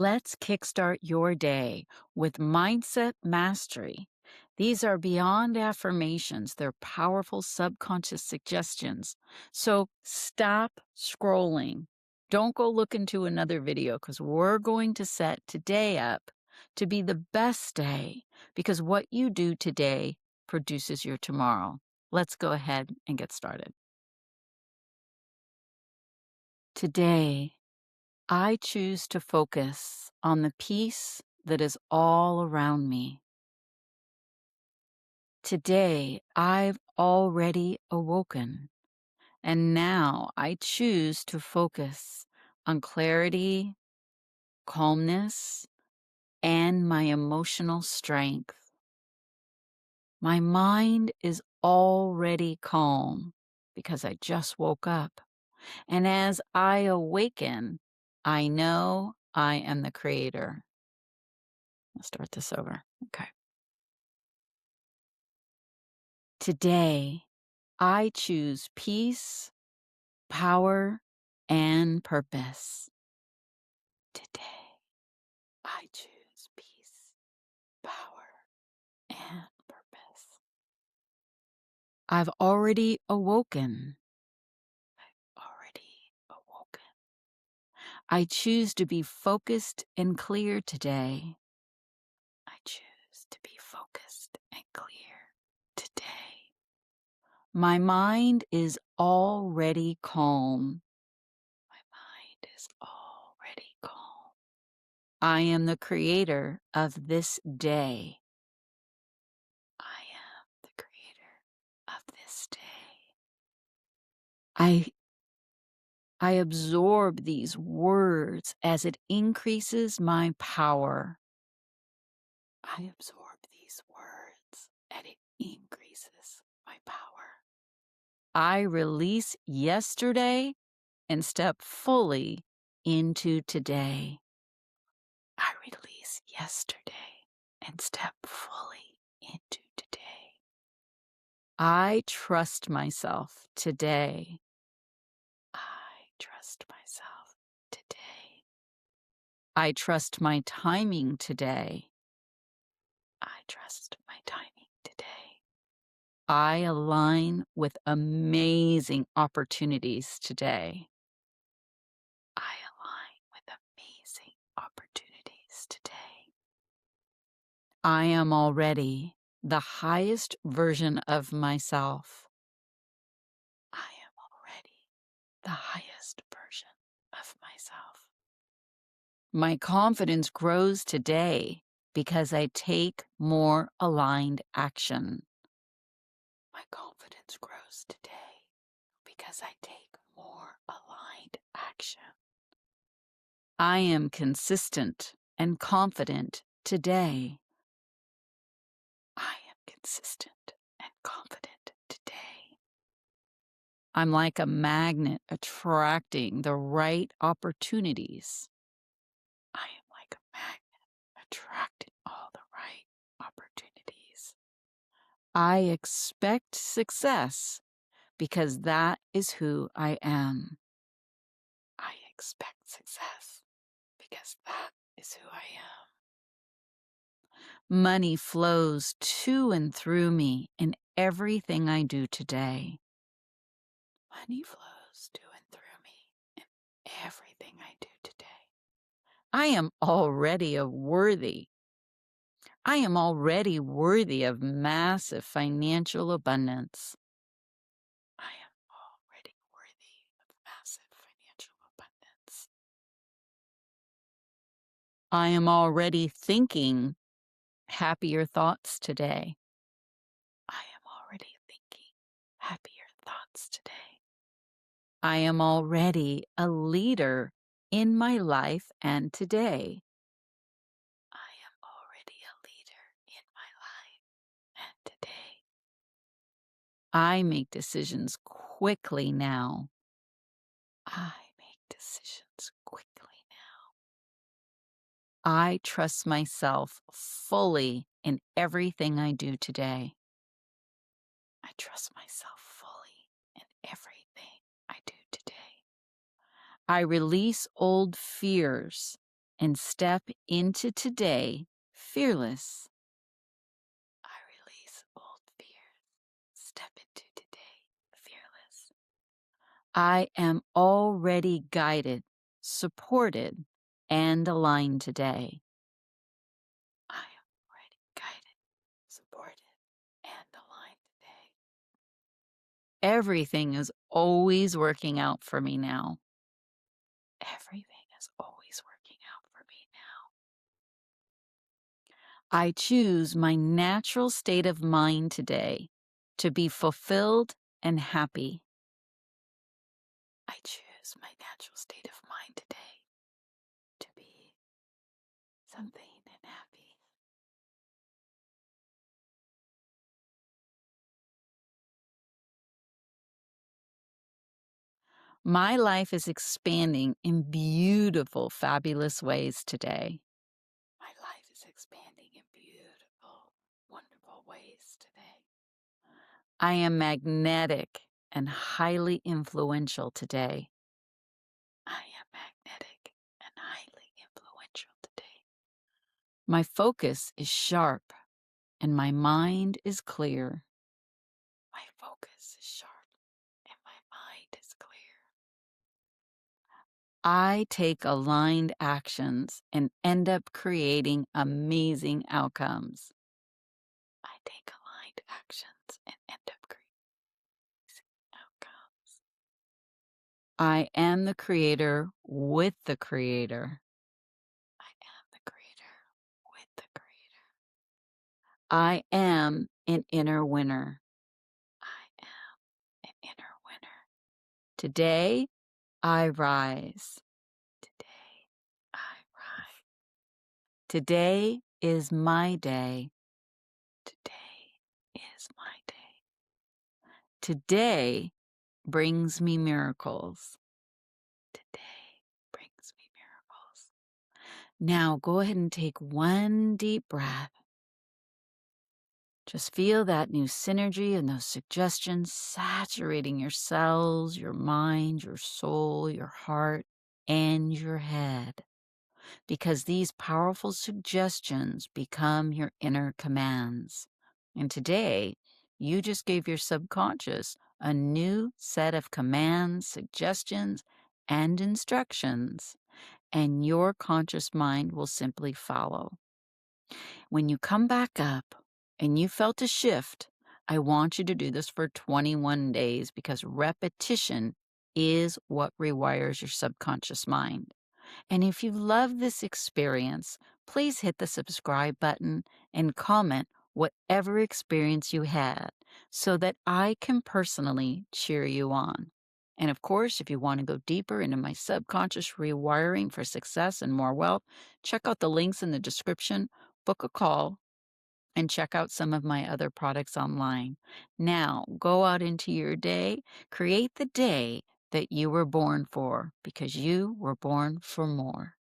Let's kickstart your day with mindset mastery. These are beyond affirmations, they're powerful subconscious suggestions. So stop scrolling. Don't go look into another video because we're going to set today up to be the best day because what you do today produces your tomorrow. Let's go ahead and get started. Today, I choose to focus on the peace that is all around me. Today, I've already awoken, and now I choose to focus on clarity, calmness, and my emotional strength. My mind is already calm because I just woke up, and as I awaken, I know I am the creator. Let's start this over. Okay. Today, I choose peace, power, and purpose. Today, I choose peace, power, and purpose. I've already awoken. Already awoken. I choose to be focused and clear today. I choose to be focused and clear today. My mind is already calm. My mind is already calm. I am the creator of this day. I am the creator of this day. I absorb these words as it increases my power. I absorb these words and it increases my power. I release yesterday and step fully into today. I release yesterday and step fully into today. I trust myself today. I trust myself today. I trust my timing today. I trust my timing today. I align with amazing opportunities today. I align with amazing opportunities today. I am already the highest version of myself. I am already the highest version of myself. My confidence grows today because I take more aligned action. My confidence grows today because I take more aligned action. I am consistent and confident today. I am consistent and confident today. I'm like a magnet attracting the right opportunities. I am like a magnet attracting all the right opportunities. I expect success because that is who I am. I expect success because that is who I am. Money flows to and through me in everything I do today. Money flows to and through me in everything I do today. I am already I am already worthy of massive financial abundance. I am already worthy of massive financial abundance. I am already thinking happier thoughts today. I am already thinking happier thoughts today. I am already a leader in my life and today. I am already a leader in my life and today. I make decisions quickly now. I make decisions quickly now. I trust myself fully in everything I do today. I trust myself fully in everything I do today. I release old fears and step into today fearless. I release old fears. Step into today fearless. I am already guided, supported, and aligned today. I am already guided, supported, and aligned today. Everything is always working out for me now. Everything is always working out for me now. I choose my natural state of mind today to be fulfilled and happy. I choose my natural state of mind today to be something and happy. My life is expanding in beautiful, fabulous ways today. My life is expanding in beautiful, wonderful ways today. I am magnetic and highly influential today. I am magnetic and highly influential today. My focus is sharp and my mind is clear. My focus is sharp and my mind is clear. I take aligned actions and end up creating amazing outcomes. I take aligned actions and end up creating amazing outcomes. I am the creator with the creator. I am the creator with the creator. I am an inner winner. I am an inner winner. Today, I rise. Today, I rise. Today is my day. Today is my day. Today brings me miracles. Today brings me miracles. Now go ahead and take one deep breath. Just feel that new synergy and those suggestions saturating your cells, your mind, your soul, your heart, and your head. Because these powerful suggestions become your inner commands. And today, you just gave your subconscious a new set of commands, suggestions, and instructions, and your conscious mind will simply follow. When you come back up and you felt a shift, I want you to do this for 21 days because repetition is what rewires your subconscious mind. And if you love this experience, please hit the subscribe button and comment whatever experience you had so that I can personally cheer you on. And of course, if you want to go deeper into my subconscious rewiring for success and more wealth, check out the links in the description, book a call, and check out some of my other products online. Now, go out into your day, create the day that you were born for because you were born for more.